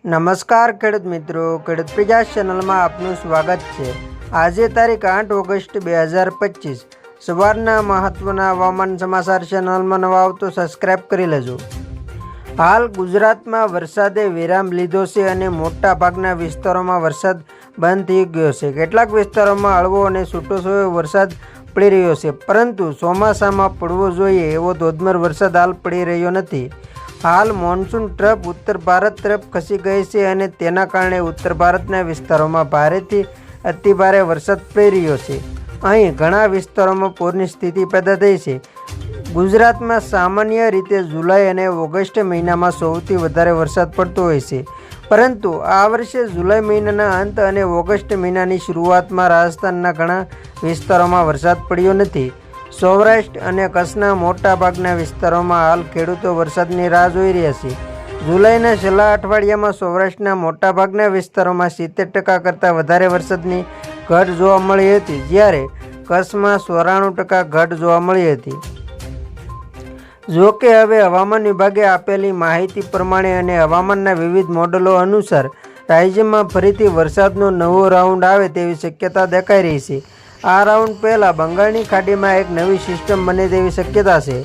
નમસ્કાર ખેડૂત મિત્રો, ખેડૂત પ્રયાસ ચેનલમાં આપનું સ્વાગત છે। આજે તારીખ 8 ઓગસ્ટ 2025 સવારના મહત્વના હવામાન સમાચાર ચેનલમાં નવા આવો તો સબસ્ક્રાઇબ કરી લેજો। હાલ ગુજરાતમાં વરસાદે વિરામ લીધો છે અને મોટા ભાગના વિસ્તારોમાં વરસાદ બંધ થઈ ગયો છે। કેટલાક વિસ્તારોમાં હળવો અને છૂટોછવાયો વરસાદ પડી રહ્યો છે, પરંતુ ચોમાસામાં પડવો જોઈએ એવો ધોધમાર વરસાદ હાલ પડી રહ્યો નથી। હાલ મોન્સૂન ટ્રફ ઉત્તર ભારત તરફ ખસી ગઈ છે અને તેના કારણે ઉત્તર ભારતના વિસ્તારોમાં ભારેથી અતિભારે વરસાદ પડી રહ્યો છે। અહીં ઘણા વિસ્તારોમાં પૂરની સ્થિતિ પેદા થઈ છે। ગુજરાતમાં સામાન્ય રીતે જુલાઈ અને ઓગસ્ટ મહિનામાં સૌથી વધારે વરસાદ પડતો હોય છે, પરંતુ આ વર્ષે જુલાઈ મહિનાના અંત અને ઓગસ્ટ મહિનાની શરૂઆતમાં રાજસ્થાનના ઘણા વિસ્તારોમાં વરસાદ પડ્યો નથી। સૌરાષ્ટ્ર અને કચ્છના મોટા ભાગના વિસ્તારોમાં હાલ ખેડૂતો વરસાદની રાહ જોઈ રહ્યા છે। જુલાઈના છેલ્લા અઠવાડિયામાં સૌરાષ્ટ્રના મોટાભાગના વિસ્તારોમાં 70% કરતાં વધારે વરસાદની ઘટ જોવા મળી હતી, જ્યારે કચ્છમાં 94% ઘટ જોવા મળી હતી। જો કે હવે હવામાન વિભાગે આપેલી માહિતી પ્રમાણે અને હવામાનના વિવિધ મોડેલો અનુસાર રાજ્યમાં ફરીથી વરસાદનો નવો રાઉન્ડ આવે તેવી શક્યતા દેખાઈ રહી છે। આ રાઉન્ડ પહેલાં બંગાળની ખાડીમાં એક નવી સિસ્ટમ બને તેવી શક્યતા છે।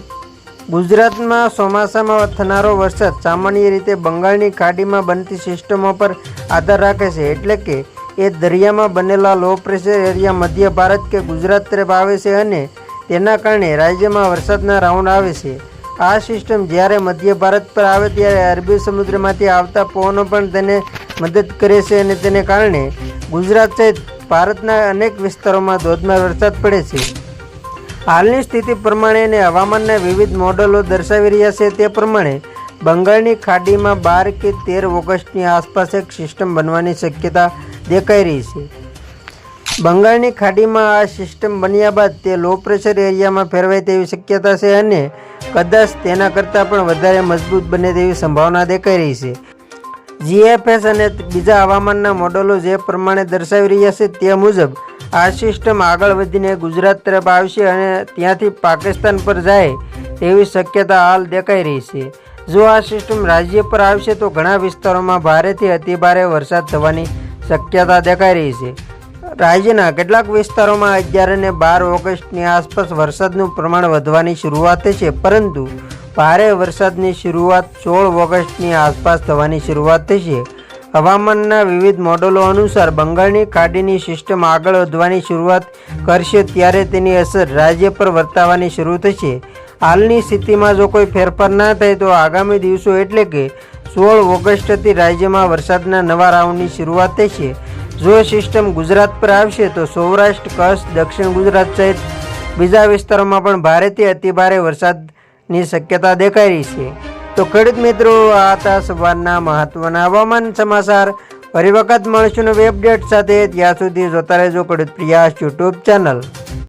ગુજરાતમાં ચોમાસામાં થનારો વરસાદ સામાન્ય રીતે બંગાળની ખાડીમાં બનતી સિસ્ટમો પર આધાર રાખે છે, એટલે કે એ દરિયામાં બનેલા લો પ્રેશર એરિયા મધ્ય ભારત કે ગુજરાત તરફ આવે છે અને તેના કારણે રાજ્યમાં વરસાદના રાઉન્ડ આવે છે। આ સિસ્ટમ જ્યારે મધ્ય ભારત પર આવે ત્યારે અરબી સમુદ્રમાંથી આવતા પવનો પણ તેને મદદ કરે છે અને તેને કારણે ગુજરાત સહિત ભારતના અનેક વિસ્તારોમાં ધોધમાર વરસાદ પડે છે। હાલની સ્થિતિ પ્રમાણે અને હવામાનના વિવિધ મોડેલો દર્શાવી રહ્યા છે તે પ્રમાણે બંગાળની ખાડીમાં 12 કે 13 ઓગસ્ટની આસપાસ એક સિસ્ટમ બનવાની શક્યતા દેખાઈ રહી છે। બંગાળની ખાડીમાં આ સિસ્ટમ બન્યા બાદ તે લો પ્રેશર એરિયામાં ફેરવાય તેવી શક્યતા છે અને કદાચ તેના કરતાં પણ વધારે મજબૂત બને તેવી સંભાવના દેખાઈ રહી છે। જીએફએસ અને બીજા હવામાનના મોડેલો જે પ્રમાણે દર્શાવી રહ્યા છે તે મુજબ આ સિસ્ટમ આગળ વધીને ગુજરાત તરફ આવશે અને ત્યાંથી પાકિસ્તાન પર જાય તેવી શક્યતા હાલ દેખાઈ રહી છે। જો આ સિસ્ટમ રાજ્ય પર આવશે તો ઘણા વિસ્તારોમાં ભારેથી અતિભારે વરસાદ થવાની શક્યતા દેખાઈ રહી છે। રાજ્યના કેટલાક વિસ્તારોમાં 11 અને 12 ઓગસ્ટની આસપાસ વરસાદનું પ્રમાણ વધવાની શરૂઆત થશે, પરંતુ ભારે વરસાદની શરૂઆત 16 ઓગસ્ટની આસપાસ થવાની શરૂઆત થશે। હવામાનના વિવિધ મોડેલો અનુસાર બંગાળની ખાડીની સિસ્ટમ આગળ વધવાની શરૂઆત કરશે ત્યારે તેની અસર રાજ્ય પર વર્તાવાની શરૂ થશે। હાલની સ્થિતિમાં જો કોઈ ફેરફાર ના થાય તો આગામી દિવસો એટલે કે 16 ઓગસ્ટથી રાજ્યમાં વરસાદના નવા રાઉન્ડની શરૂઆત થશે। જો સિસ્ટમ ગુજરાત પર આવશે તો સૌરાષ્ટ્ર, કચ્છ, દક્ષિણ ગુજરાત સહિત બીજા વિસ્તારોમાં પણ ભારેથી અતિભારે વરસાદની શક્યતા દેખાઈ રહી છે। તો ખેડૂત મિત્રો, આ હતા સવારના મહત્વના હવામાન સમાચાર। ફરી વખત મળશું નવી અપડેટ સાથે, ત્યાં સુધી જોતા રહેજો ખેડૂત પ્રયાસ યુટ્યુબ ચેનલ।